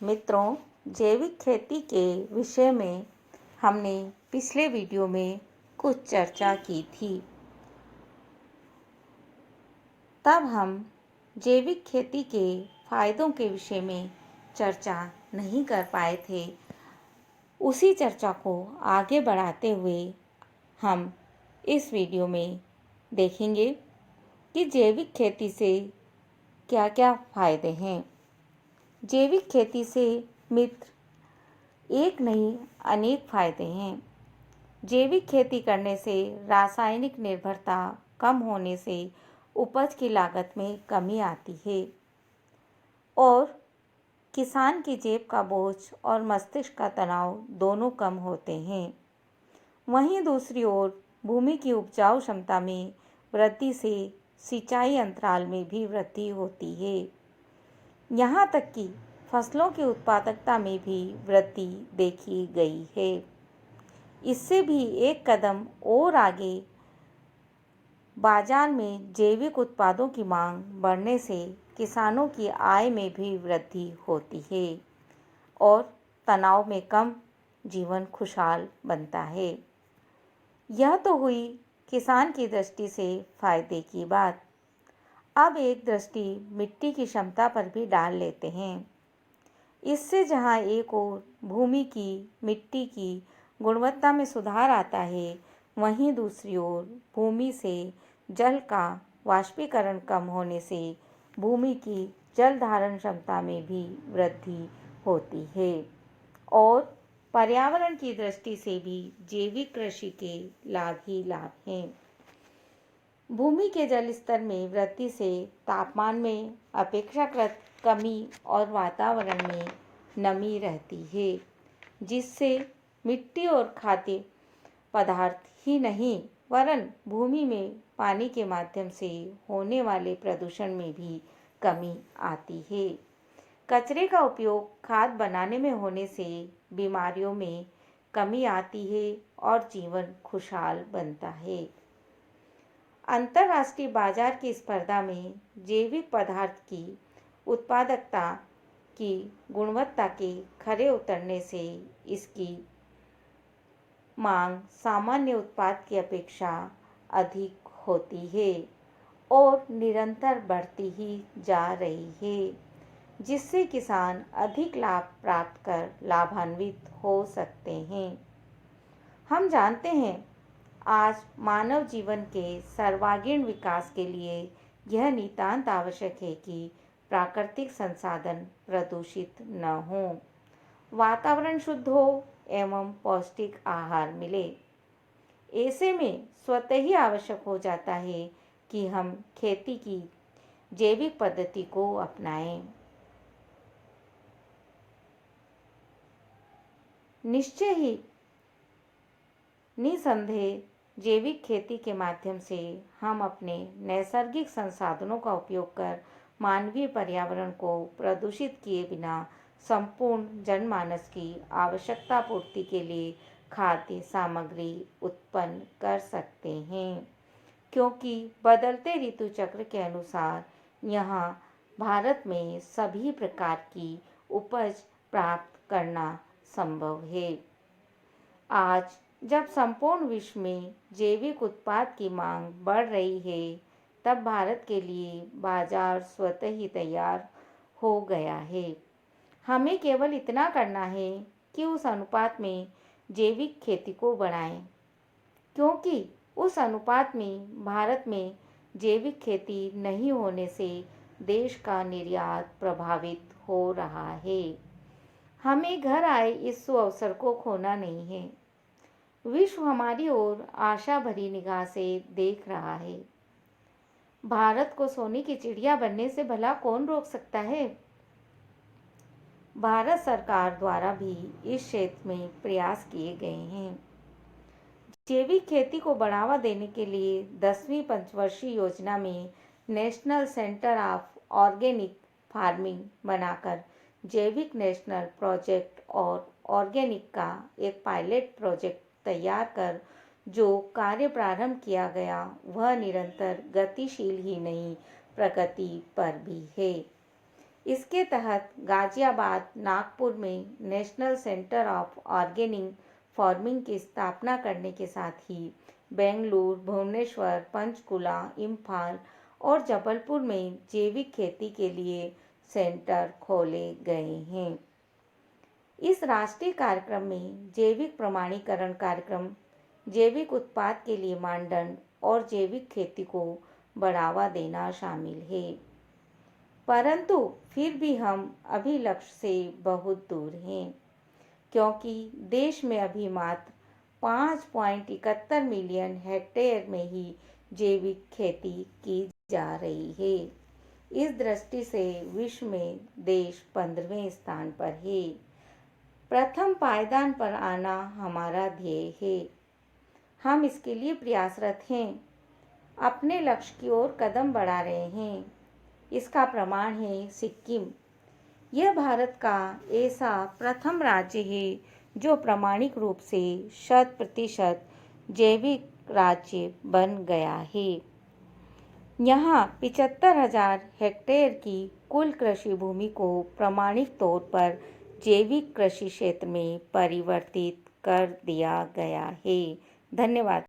मित्रों, जैविक खेती के विषय में हमने पिछले वीडियो में कुछ चर्चा की थी। तब हम जैविक खेती के फायदों के विषय में चर्चा नहीं कर पाए थे। उसी चर्चा को आगे बढ़ाते हुए हम इस वीडियो में देखेंगे कि जैविक खेती से क्या-क्या फायदे हैं। जैविक खेती से मित्र एक नहीं अनेक फायदे हैं। जैविक खेती करने से रासायनिक निर्भरता कम होने से उपज की लागत में कमी आती है और किसान की जेब का बोझ और मस्तिष्क का तनाव दोनों कम होते हैं। वहीं दूसरी ओर भूमि की उपजाऊ क्षमता में वृद्धि से सिंचाई अंतराल में भी वृद्धि होती है। यहाँ तक कि फसलों की उत्पादकता में भी वृद्धि देखी गई है। इससे भी एक कदम और आगे बाजार में जैविक उत्पादों की मांग बढ़ने से किसानों की आय में भी वृद्धि होती है और तनाव में कम जीवन खुशहाल बनता है। यह तो हुई किसान की दृष्टि से फायदे की बात। अब एक दृष्टि मिट्टी की क्षमता पर भी डाल लेते हैं। इससे जहां एक ओर भूमि की मिट्टी की गुणवत्ता में सुधार आता है, वहीं दूसरी ओर भूमि से जल का वाष्पीकरण कम होने से भूमि की जल धारण क्षमता में भी वृद्धि होती है और पर्यावरण की दृष्टि से भी जैविक कृषि के लाभ ही लाभ हैं। भूमि के जल स्तर में वृद्धि से तापमान में अपेक्षाकृत कमी और वातावरण में नमी रहती है, जिससे मिट्टी और खाद्य पदार्थ ही नहीं वरन भूमि में पानी के माध्यम से होने वाले प्रदूषण में भी कमी आती है। कचरे का उपयोग खाद बनाने में होने से बीमारियों में कमी आती है और जीवन खुशहाल बनता है। अंतर्राष्ट्रीय बाजार की स्पर्धा में जैविक पदार्थ की उत्पादकता की गुणवत्ता के खरे उतरने से इसकी मांग सामान्य उत्पाद की अपेक्षा अधिक होती है और निरंतर बढ़ती ही जा रही है, जिससे किसान अधिक लाभ प्राप्त कर लाभान्वित हो सकते हैं। हम जानते हैं आज मानव जीवन के सर्वांगीण विकास के लिए यह नितांत आवश्यक है कि प्राकृतिक संसाधन प्रदूषित न हो, वातावरण शुद्ध हो एवं पौष्टिक आहार मिले। ऐसे में स्वतः ही आवश्यक हो जाता है कि हम खेती की जैविक पद्धति को अपनाएं। निश्चय ही निसंदेह जैविक खेती के माध्यम से हम अपने नैसर्गिक संसाधनों का उपयोग कर मानवीय पर्यावरण को प्रदूषित किए बिना संपूर्ण जनमानस की आवश्यकता पूर्ति के लिए खाद्य सामग्री उत्पन्न कर सकते हैं, क्योंकि बदलते ऋतु चक्र के अनुसार यहाँ भारत में सभी प्रकार की उपज प्राप्त करना संभव है। आज जब संपूर्ण विश्व में जैविक उत्पाद की मांग बढ़ रही है, तब भारत के लिए बाजार स्वतः ही तैयार हो गया है। हमें केवल इतना करना है कि उस अनुपात में जैविक खेती को बढ़ाएं, क्योंकि उस अनुपात में भारत में जैविक खेती नहीं होने से देश का निर्यात प्रभावित हो रहा है। हमें घर आए इस सुअवसर को खोना नहीं है। विश्व हमारी ओर आशा भरी निगाह से देख रहा है। भारत को सोने की चिड़िया बनने से भला कौन रोक सकता है। भारत सरकार द्वारा भी इस क्षेत्र में प्रयास किए गए हैं। जैविक खेती को बढ़ावा देने के लिए 10वीं पंचवर्षीय योजना में national centre of organic farming बनाकर जैविक नेशनल प्रोजेक्ट और ऑर्गेनिक का एक पायलट प्रोजेक्ट तैयार कर जो कार्य प्रारंभ किया गया, वह निरंतर गतिशील ही नहीं प्रगति पर भी है। इसके तहत गाजियाबाद, नागपुर में national centre of organic farming की स्थापना करने के साथ ही बेंगलुरु, भुवनेश्वर, पंचकुला, इम्फाल और जबलपुर में जैविक खेती के लिए सेंटर खोले गए हैं। इस राष्ट्रीय कार्यक्रम में जैविक प्रमाणीकरण कार्यक्रम, जैविक उत्पाद के लिए मानदंड और जैविक खेती को बढ़ावा देना शामिल है। परंतु फिर भी हम अभी लक्ष्य से बहुत दूर हैं, क्योंकि देश में अभी मात्र 5.71 मिलियन हेक्टेयर में ही जैविक खेती की जा रही है। इस दृष्टि से विश्व में देश 15वें स्थान पर है। प्रथम पायदान पर आना हमारा ध्येय है। हम इसके लिए प्रयासरत हैं, अपने लक्ष्य की ओर कदम बढ़ा रहे हैं। इसका प्रमाण है सिक्किम। यह भारत का ऐसा प्रथम राज्य है जो प्रामाणिक रूप से 100% जैविक राज्य बन गया है। यहाँ 75,000 हेक्टेयर की कुल कृषि भूमि को प्रामाणिक तौर पर जैविक कृषि क्षेत्र में परिवर्तित कर दिया गया है। धन्यवाद।